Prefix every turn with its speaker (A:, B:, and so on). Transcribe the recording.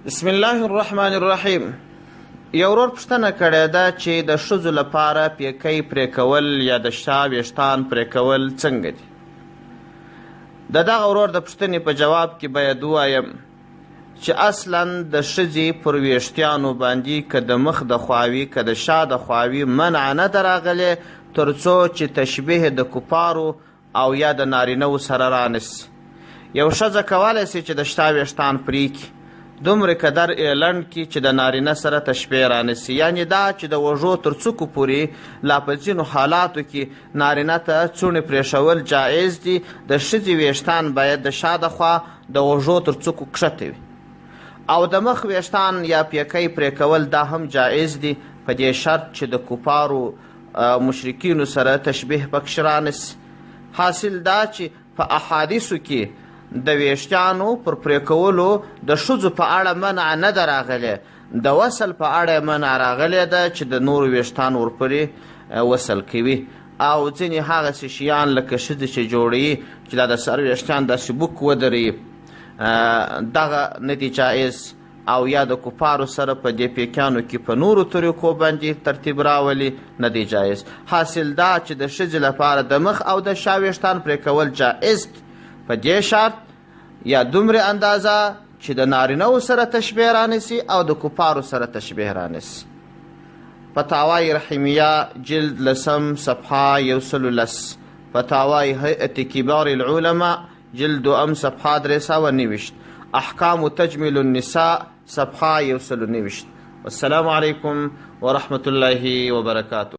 A: بسم الله الرحمن الرحیم. یو ورور پوښتنه کړې ده چې د ښځو لپاره پیکی پرې کول یا د شا ویښتان پرې کول څنګه دي. د دغه ورور د پوښتنې په جواب کې باید ووایم چې اصلا د ښځې پر ویښتانو باندې که د مخ د خواوي که د شا د خواوي منع نه ده راغلې تر څو چې تشبیه د کفارو او یا د نارینهو سره رانسي. یو ښځه کولی سي چې د شا ویښتان پرې کړي دومره قدر لنډ کړي چې د نارینه سره تشبیه رانسي، یعنې دا چې د وږو تر څوکو پورې لا په ځینو حالاتو کې نارینه ته څوڼې پرېښول جایز دي. د ښځې ویښتان باید د شا د خوا د وږو تر څوکو کښته وي، او د مخ ویښتان یا پیکی پرې کول دا هم جایز دي په دې شرط چې د کفارو مشرکینو سره تشبیه پکښې رانسي. حاصل دا چې په احادیثو کې د ویښتانو پر پرې کولو د ښځو په اړه منع نه ده راغلې، د وصل په اړه منع راغلې ده چې د نورو ویښتان ورپورې وصل کوي. او ځینې هغسې شیان لکه ښځې چې جوړوي چې دا د سر ویښتان داسې بوک ودروي دغه نه دي جایز، او یا د کفارو سره په دې پیکیانو کې په نورو طریقو باندې ترتیب راولي نه دی جایز. حاصل دا چې د ښځې لپاره د مخ او د شا ویښتان پرې کول جایز په دې شرط یا دومره اندازه چې د نارینهو سره تشبیه رانسي او د کفارو سره تشبیه رانسي. فتاوای رحیمیه جلد 10 صفحه 110، فتاوای هیئت کبار العلماء جلد 2 صفحه 329، احکام تجمیل النساء صفحه 119. والسلام علیکم ورحمة الله وبرکاته.